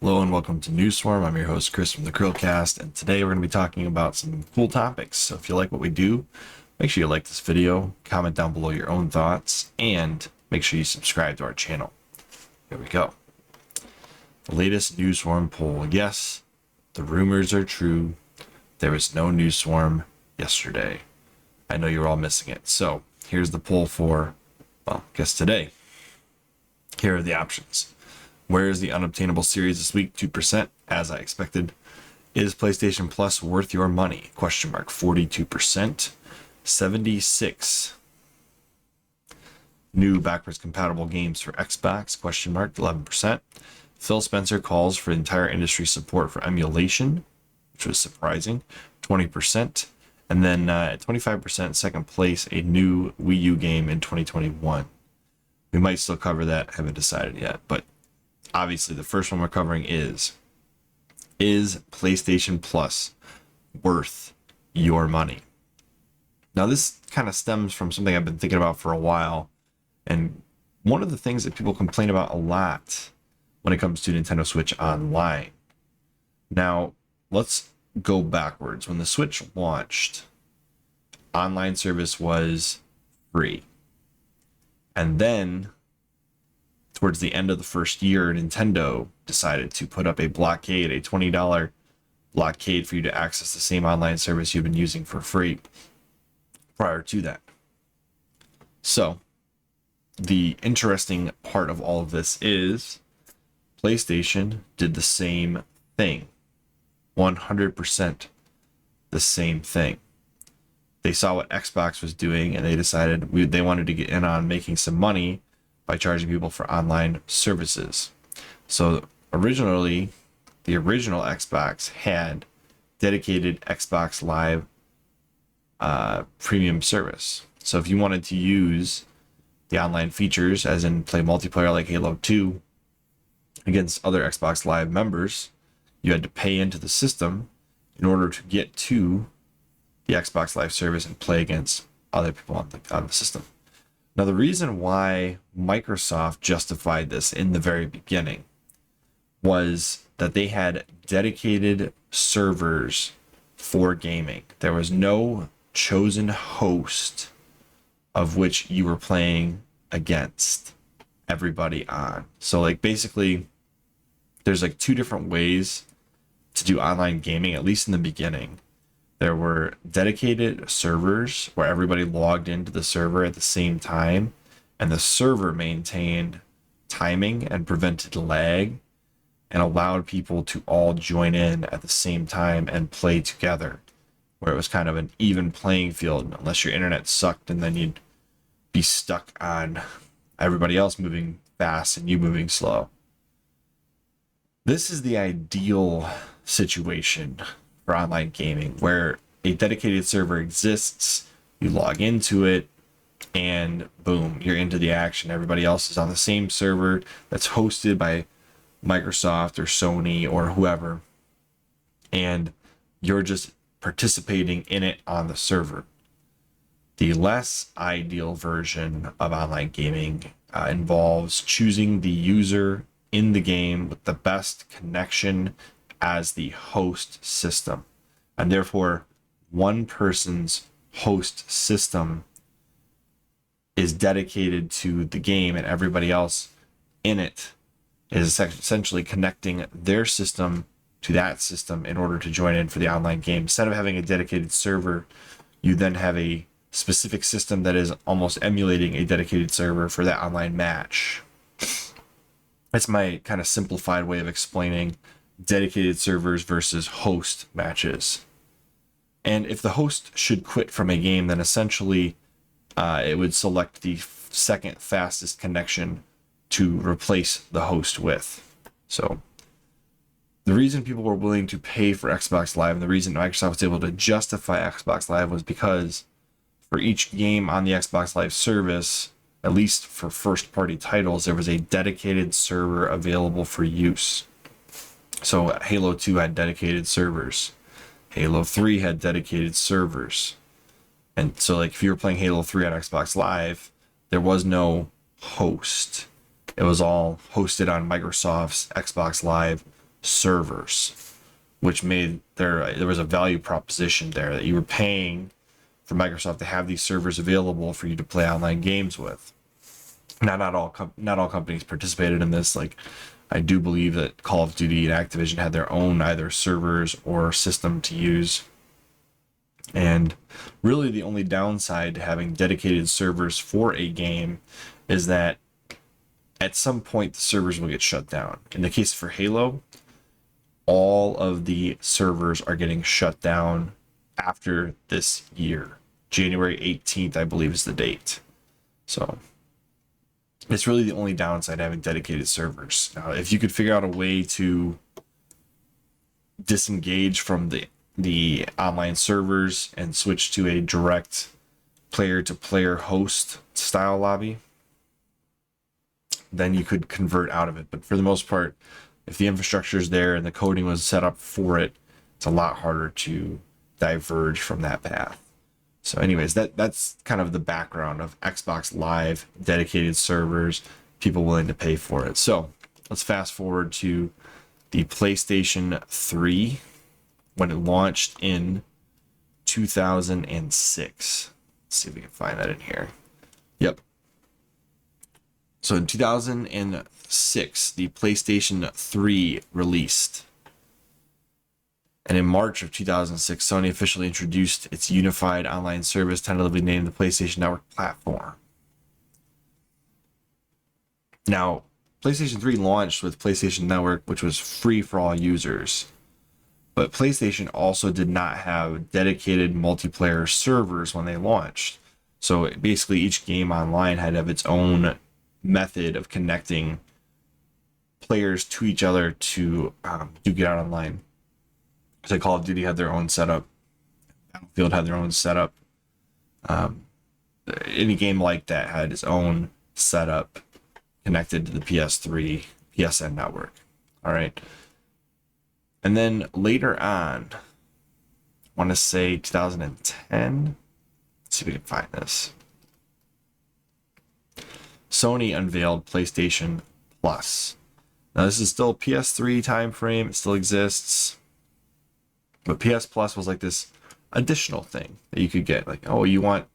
Hello and welcome to Newswarm. I'm your host Chris from the CHRILLCAST, and today we're going to be talking about some cool topics. So if you like what we do, make sure you like this video, comment down below your own thoughts, and make sure you subscribe to our channel. Here we go. The latest Newswarm poll. Yes, the rumors are true. There was no Newswarm yesterday. I know you're all missing it. So here's the poll for, well, I guess today. Here are the options. Where is the unobtainable series this week? 2%, as I expected. Is PlayStation Plus worth your money? Question mark. 42%. 76. New backwards compatible games for Xbox? Question mark. 11%. Phil Spencer calls for entire industry support for emulation, which was surprising. 20%. And then 25% second place, a new Wii U game in 2021. We might still cover that, haven't decided yet, but obviously the first one we're covering is PlayStation Plus worth your money? Now this kind of stems from something I've been thinking about for a while, and one of the things that people complain about a lot when it comes to Nintendo Switch Online. Now let's go backwards. When the Switch launched, online service was free, and then towards the end of the first year, Nintendo decided to put up a blockade, a $20 blockade for you to access the same online service you've been using for free prior to that. So the interesting part of all of this is PlayStation did the same thing. 100% the same thing. They saw what Xbox was doing and they decided they wanted to get in on making some money by charging people for online services. So originally, the original Xbox had dedicated Xbox Live premium service. So if you wanted to use the online features, as in play multiplayer like Halo 2 against other Xbox Live members, you had to pay into the system in order to get to the Xbox Live service and play against other people on the system. Now, the reason why Microsoft justified this in the very beginning was that they had dedicated servers for gaming. There was no chosen host of which you were playing against everybody on. So like basically there's like two different ways to do online gaming, at least in the beginning. There were dedicated servers where everybody logged into the server at the same time, and the server maintained timing and prevented lag and allowed people to all join in at the same time and play together, where it was kind of an even playing field, unless your internet sucked, and then you'd be stuck on everybody else moving fast and you moving slow. This is the ideal situation for online gaming, where a dedicated server exists, you log into it, and boom, you're into the action. Everybody else is on the same server that's hosted by Microsoft or Sony or whoever, and you're just participating in it on the server. The less ideal version of online gaming involves choosing the user in the game with the best connection as the host system, and therefore one person's host system is dedicated to the game, and everybody else in it is essentially connecting their system to that system in order to join in for the online game. Instead of having a dedicated server, you then have a specific system that is almost emulating a dedicated server for that online match. That's my kind of simplified way of explaining dedicated servers versus host matches. And if the host should quit from a game, then essentially it would select the second fastest connection to replace the host with. So the reason people were willing to pay for Xbox Live, and the reason Microsoft was able to justify Xbox Live, was because for each game on the Xbox Live service, at least for first-party titles, there was a dedicated server available for use. So Halo 2 had dedicated servers. Halo 3 had dedicated servers. And so like if you were playing Halo 3 on Xbox Live, there was no host. It was all hosted on Microsoft's Xbox Live servers, which made there was a value proposition there that you were paying for Microsoft to have these servers available for you to play online games with. Now, not all companies participated in this. Like, I do believe that Call of Duty and Activision had their own either servers or system to use. And really the only downside to having dedicated servers for a game is that at some point the servers will get shut down. In the case for Halo, all of the servers are getting shut down after this year. January 18th, I believe, is the date. So it's really the only downside having dedicated servers. Now, if you could figure out a way to disengage from the online servers and switch to a direct player-to-player host style lobby, then you could convert out of it. But for the most part, if the infrastructure is there and the coding was set up for it, it's a lot harder to diverge from that path. So anyways, that's kind of the background of Xbox Live, dedicated servers, people willing to pay for it. So let's fast forward to the PlayStation 3 when it launched in 2006. Let's see if we can find that in here. Yep. So in 2006, the PlayStation 3 released. And in March of 2006, Sony officially introduced its unified online service, tentatively named the PlayStation Network platform. Now, PlayStation 3 launched with PlayStation Network, which was free for all users. But PlayStation also did not have dedicated multiplayer servers when they launched. So basically each game online had to have its own method of connecting players to each other to get out online. So Call of Duty had their own setup. Battlefield had their own setup. Any game like that had its own setup connected to the PS3 PSN network. All right. And then later on, I want to say 2010. Let's see if we can find this. Sony unveiled PlayStation Plus. Now this is still PS3 time frame. It still exists. But PS Plus was like this additional thing that you could get. Like, oh, you want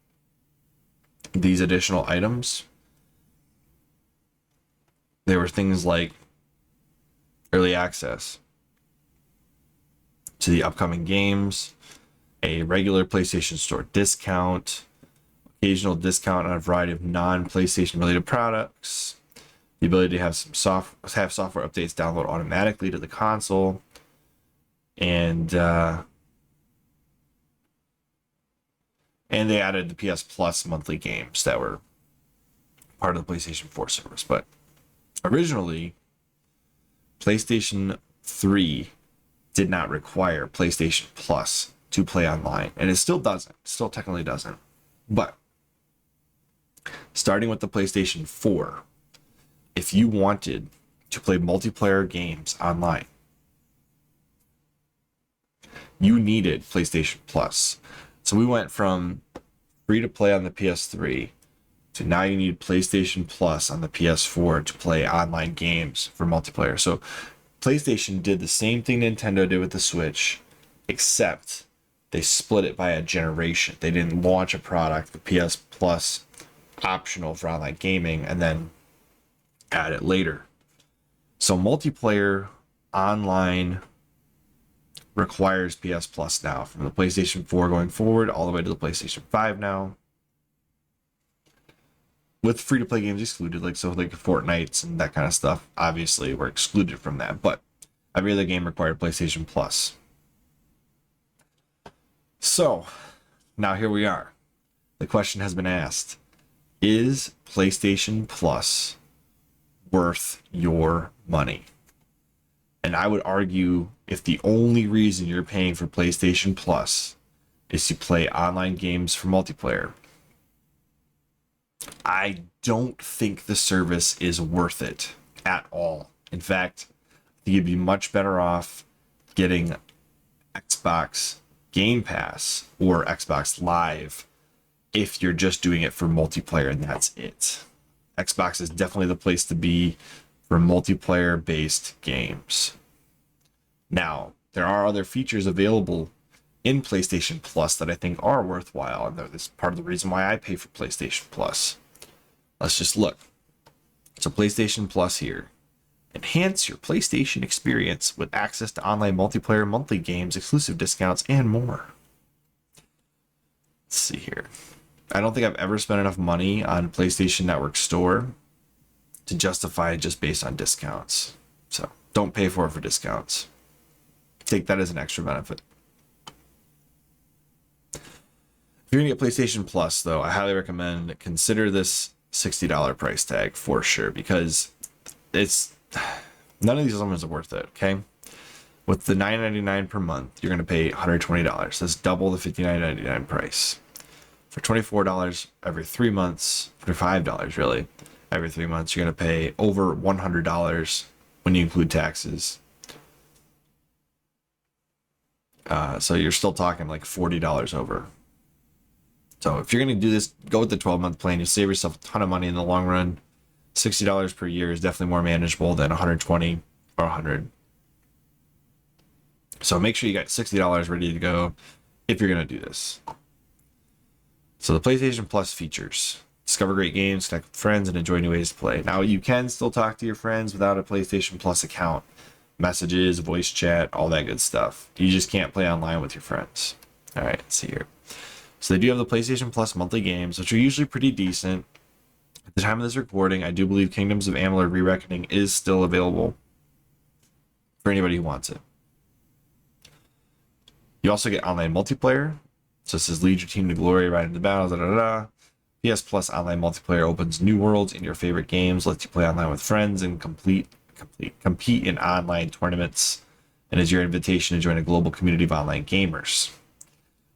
these additional items? There were things like early access to the upcoming games, a regular PlayStation Store discount, occasional discount on a variety of non-PlayStation related products, the ability to have software updates download automatically to the console, and they added the PS Plus monthly games that were part of the PlayStation 4 service. But originally, PlayStation 3 did not require PlayStation Plus to play online, and it still doesn't. Still technically doesn't. But starting with the PlayStation 4, if you wanted to play multiplayer games online, you needed PlayStation Plus. So we went from free to play on the PS3 to now you need PlayStation Plus on the PS4 to play online games for multiplayer. So PlayStation did the same thing Nintendo did with the Switch, except they split it by a generation. They didn't launch a product, the PS Plus, optional for online gaming, and then add it later. So multiplayer online requires PS Plus now, from the PlayStation 4 going forward all the way to the PlayStation 5 now, with free-to-play games excluded, like Fortnites and that kind of stuff. Obviously, we're excluded from that, but every other game required PlayStation Plus. So, now here we are. The question has been asked, is PlayStation Plus worth your money? And I would argue, if the only reason you're paying for PlayStation Plus is to play online games for multiplayer, I don't think the service is worth it at all. In fact, I think you'd be much better off getting Xbox Game Pass or Xbox Live if you're just doing it for multiplayer and that's it. Xbox is definitely the place to be for multiplayer based games. Now, there are other features available in PlayStation Plus that I think are worthwhile, and that's part of the reason why I pay for PlayStation Plus. Let's just look. So PlayStation Plus here. Enhance your PlayStation experience with access to online multiplayer, monthly games, exclusive discounts, and more. Let's see here. I don't think I've ever spent enough money on PlayStation Network Store to justify it just based on discounts. So don't pay for it for discounts. Take that as an extra benefit. If you're going to get PlayStation Plus, though, I highly recommend consider this $60 price tag for sure, because it's none of these elements are worth it, okay? With the $9.99 per month, you're going to pay $120. That's double the $59.99 price. For $24 every 3 months, $25 really, every 3 months, you're going to pay over $100 when you include taxes. So you're still talking like $40 over. So if you're going to do this, go with the 12-month plan. You'll save yourself a ton of money in the long run. $60 per year is definitely more manageable than $120 or $100. So make sure you got $60 ready to go if you're going to do this. So the PlayStation Plus features. Discover great games, connect with friends, and enjoy new ways to play. Now, you can still talk to your friends without a PlayStation Plus account. Messages, voice chat, all that good stuff. You just can't play online with your friends. All right, let's see here. So they do have the PlayStation Plus monthly games, which are usually pretty decent. At the time of this recording, I do believe Kingdoms of Amalur: Re-Reckoning is still available for anybody who wants it. You also get online multiplayer. So it says lead your team to glory, ride into battle, PS Plus online multiplayer opens new worlds in your favorite games, lets you play online with friends, and compete in online tournaments, and is your invitation to join a global community of online gamers.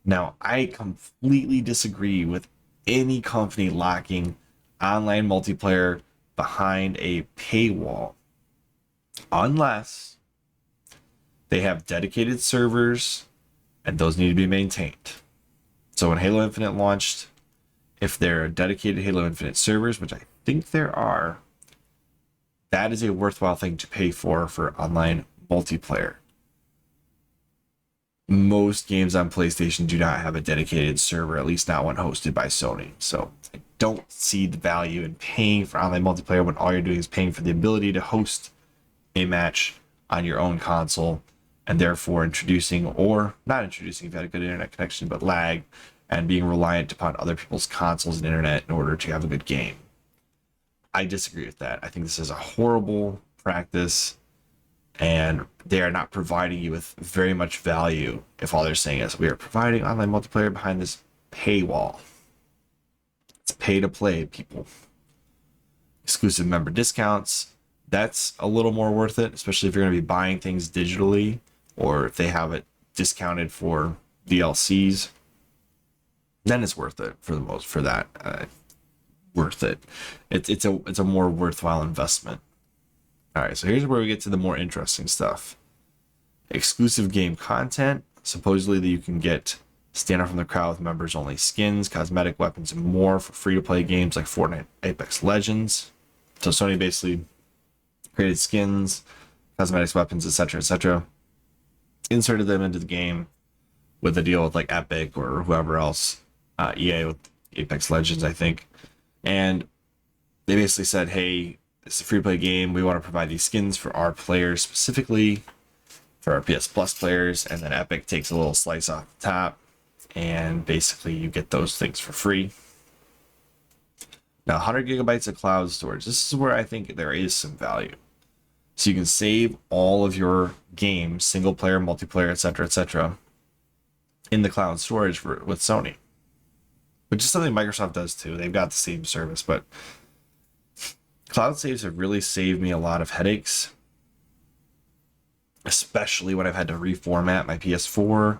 Now, I completely disagree with any company locking online multiplayer behind a paywall, unless they have dedicated servers, and those need to be maintained. So when Halo Infinite launched, if there are dedicated Halo Infinite servers, which I think there are, that is a worthwhile thing to pay for online multiplayer. Most games on PlayStation do not have a dedicated server, at least not one hosted by Sony. So I don't see the value in paying for online multiplayer when all you're doing is paying for the ability to host a match on your own console, and therefore introducing, or not introducing if you had a good internet connection, but lag, and being reliant upon other people's consoles and internet in order to have a good game. I disagree with that. I think this is a horrible practice, and they are not providing you with very much value if all they're saying is we are providing online multiplayer behind this paywall. It's pay to play, people. Exclusive member discounts, that's a little more worth it, especially if you're going to be buying things digitally, or if they have it discounted for DLCs. Then it's worth it for that. Worth it. It's a more worthwhile investment. All right, so here's where we get to the more interesting stuff. Exclusive game content. Supposedly that you can get stand out from the crowd with members only skins, cosmetic weapons, and more for free to play games like Fortnite, Apex Legends. So Sony basically created skins, cosmetics, weapons, etc., inserted them into the game with a deal with like Epic or whoever else, EA with Apex Legends, I think. And they basically said, hey, this is a free-to-play game. We want to provide these skins for our players, specifically for our PS Plus players. And then Epic takes a little slice off the top, and basically you get those things for free. Now, 100 gigabytes of cloud storage. This is where I think there is some value. So you can save all of your games, single player, multiplayer, etc., in the cloud storage with Sony, which is something Microsoft does too. They've got the same service, but cloud saves have really saved me a lot of headaches, especially when I've had to reformat my PS4,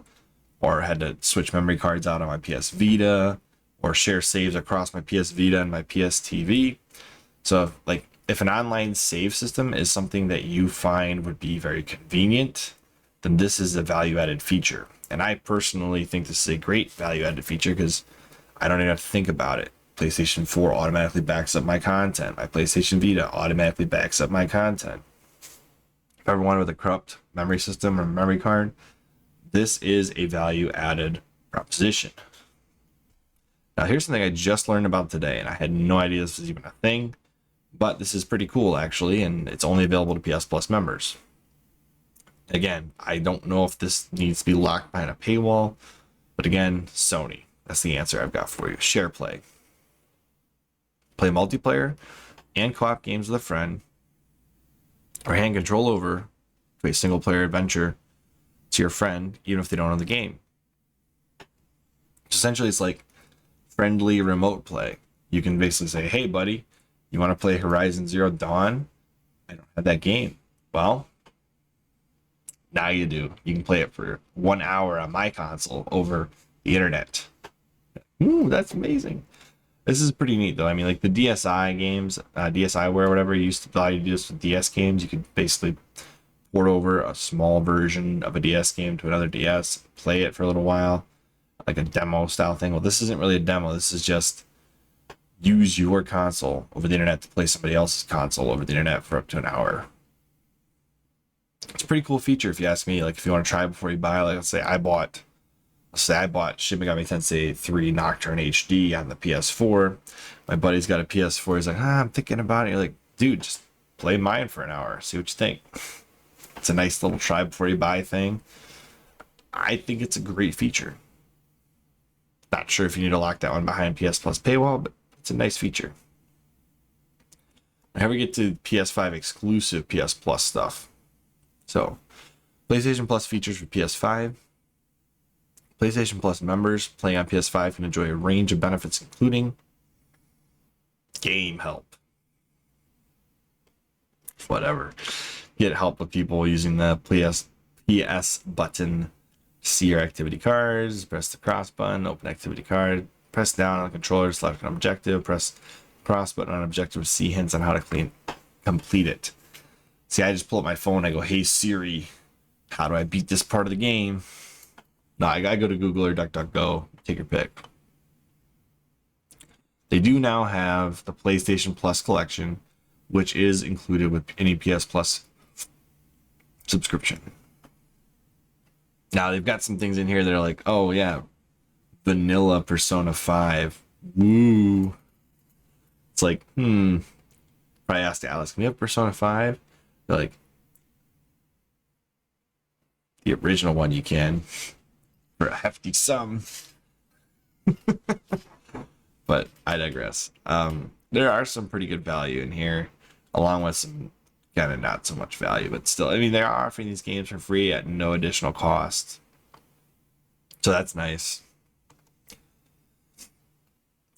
or had to switch memory cards out on my PS Vita, or share saves across my PS Vita and my PS TV. So if an online save system is something that you find would be very convenient, then this is a value-added feature. And I personally think this is a great value-added feature because I don't even have to think about it. PlayStation 4 automatically backs up my content. My PlayStation Vita automatically backs up my content. If I ever wanted with a corrupt memory system or memory card, this is a value added proposition. Now, here's something I just learned about today, and I had no idea this was even a thing, but this is pretty cool actually, and it's only available to PS Plus members. Again, I don't know if this needs to be locked behind a paywall, but again, Sony. That's the answer I've got for you. Share play. Play multiplayer and co-op games with a friend, or hand control over to a single player adventure to your friend, even if they don't know the game. Essentially, it's like friendly remote play. You can basically say, hey buddy, you want to play Horizon Zero Dawn? I don't have that game. Well, now you do. You can play it for 1 hour on my console over the internet. Ooh, that's amazing. This is pretty neat though. I mean, like the DSi games, DSiWare, whatever, used to allow you to do this with DS games. You could basically port over a small version of a DS game to another DS, play it for a little while, like a demo style thing. Well, this isn't really a demo. This is just use your console over the internet to play somebody else's console over the internet for up to an hour. It's a pretty cool feature if you ask me. Like if you want to try it before you buy, like let's say I bought Shin Megami Tensei 3 Nocturne HD on the PS4. My buddy's got a PS4. He's like, I'm thinking about it. You're like, dude, just play mine for an hour. See what you think. It's a nice little try before you buy thing. I think it's a great feature. Not sure if you need to lock that one behind PS Plus paywall, but it's a nice feature. Now we get to PS5 exclusive PS Plus stuff. So, PlayStation Plus features for PS5. PlayStation Plus members playing on PS5 can enjoy a range of benefits, including game help. Whatever. Get help with people using the PS button. See your activity cards. Press the cross button. Open activity card. Press down on the controller. Select an objective. Press cross button on objective. See hints on how to complete it. See, I just pull up my phone. I go, hey Siri, how do I beat this part of the game? No, I gotta go to Google or DuckDuckGo. Take your pick. They do now have the PlayStation Plus collection, which is included with any PS Plus subscription. Now they've got some things in here that are like, oh yeah, vanilla Persona 5. Woo. It's like, probably asked Alice, can we have Persona 5? They're like, the original one you can. For a hefty sum. But I digress. There are some pretty good value in here, along with some kind of not so much value, but still, I mean, they are offering these games for free at no additional cost. So that's nice.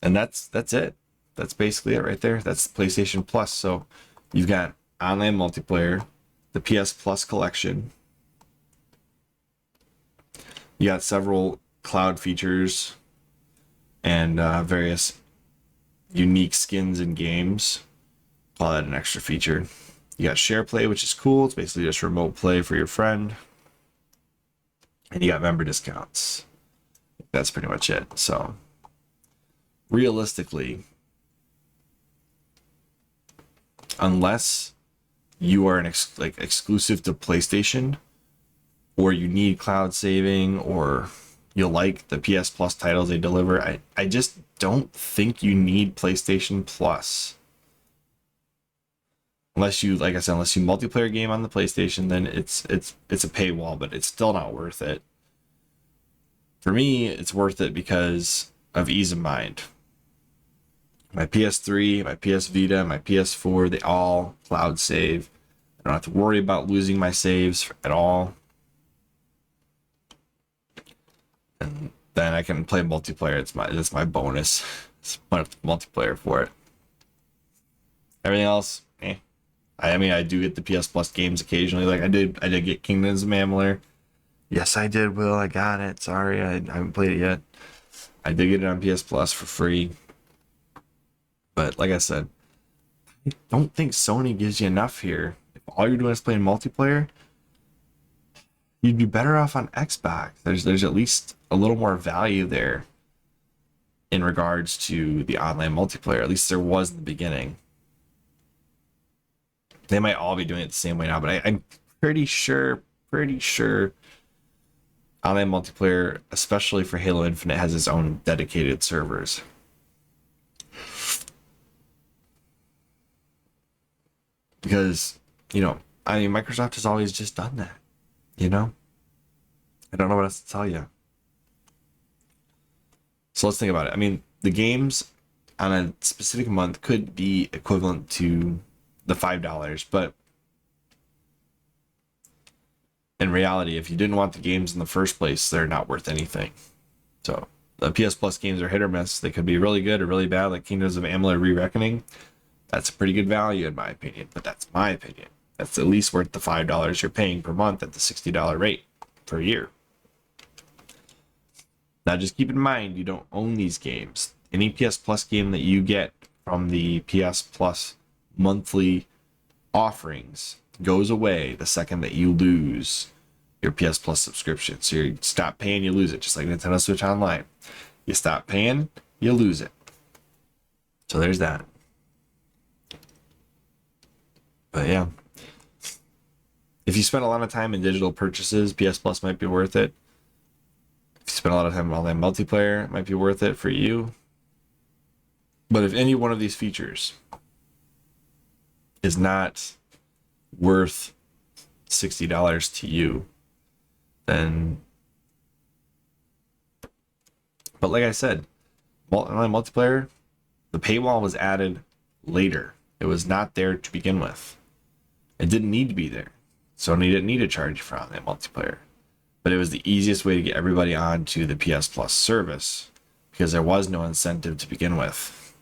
And that's it. That's basically it right there. That's PlayStation Plus. So you've got online multiplayer, the PS Plus collection. You got several cloud features and various unique skins in games. Call that an extra feature. You got share play, which is cool. It's basically just remote play for your friend. And you got member discounts. That's pretty much it. So realistically, unless you are exclusive to PlayStation, or you need cloud saving, or you like the PS Plus titles they deliver, I just don't think you need PlayStation Plus. Unless you, like I said, unless you multiplayer game on the PlayStation, then it's a paywall, but it's still not worth it. For me, it's worth it because of ease of mind. My PS3, my PS Vita, my PS4, they all cloud save. I don't have to worry about losing my saves at all. And then I can play multiplayer. That's my bonus. It's multiplayer for it. Everything else, I mean, I do get the PS Plus games occasionally. Like I did get Kingdoms of Amalur. Yes, I did, Will. I got it. Sorry, I haven't played it yet. I did get it on PS Plus for free. But like I said, I don't think Sony gives you enough here. If all you're doing is playing multiplayer, you'd be better off on Xbox. There's at least a little more value there in regards to the online multiplayer. At least there was in the beginning. They might all be doing it the same way now, but I'm pretty sure pretty sure online multiplayer, especially for Halo Infinite, has its own dedicated servers. Because, I mean, Microsoft has always just done that, I don't know what else to tell you. So let's think about it. I mean, the games on a specific month could be equivalent to the $5, but in reality, if you didn't want the games in the first place, they're not worth anything. So the PS Plus games are hit or miss. They could be really good or really bad, like Kingdoms of Amalur Re-Reckoning. That's a pretty good value in my opinion, but that's my opinion. That's at least worth the $5 you're paying per month at the $60 rate per year. Now just keep in mind, you don't own these games. Any PS Plus game that you get from the PS Plus monthly offerings goes away the second that you lose your PS Plus subscription. So you stop paying, you lose it, just like Nintendo Switch Online. You stop paying, you lose it. So there's that. But yeah, if you spend a lot of time in digital purchases, PS Plus might be worth it. If you spend a lot of time on online multiplayer, it might be worth it for you. But if any one of these features is not worth $60 to you, then, but like I said, online multiplayer, the paywall was added later. It was not there to begin with. It didn't need to be there. Sony didn't need to charge you for online multiplayer, but it was the easiest way to get everybody onto the PS Plus service because there was no incentive to begin with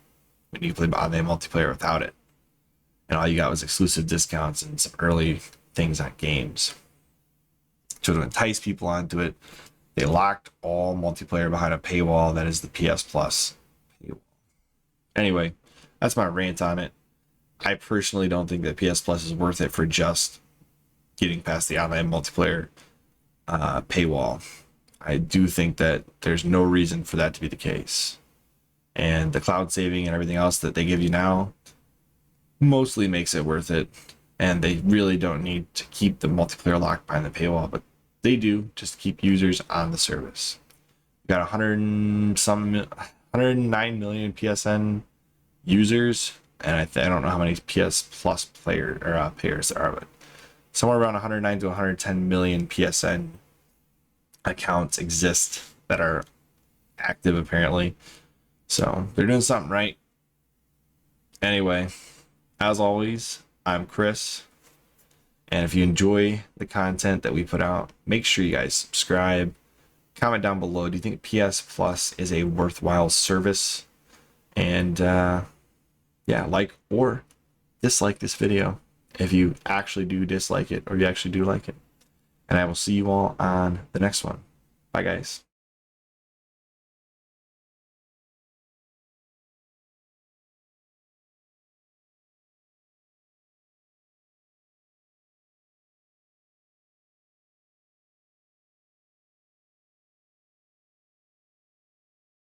when you play online multiplayer without it. And all you got was exclusive discounts and some early things on games. So to entice people onto it, they locked all multiplayer behind a paywall that is the PS Plus paywall. Anyway, that's my rant on it. I personally don't think that PS Plus is worth it for just getting past the online multiplayer paywall. I do think that there's no reason for that to be the case. And the cloud saving and everything else that they give you now mostly makes it worth it. And they really don't need to keep the multiplayer locked behind the paywall, but they do just to keep users on the service. We got 109 million PSN users, and I don't know how many PS Plus payers there are, but somewhere around 109 to 110 million PSN accounts exist that are active apparently. So they're doing something right. Anyway, as always, I'm Chris. And if you enjoy the content that we put out, make sure you guys subscribe. Comment down below. Do you think PS Plus is a worthwhile service? And yeah, like or dislike this video if you actually do dislike it or you actually do like it. And I will see you all on the next one. Bye, guys.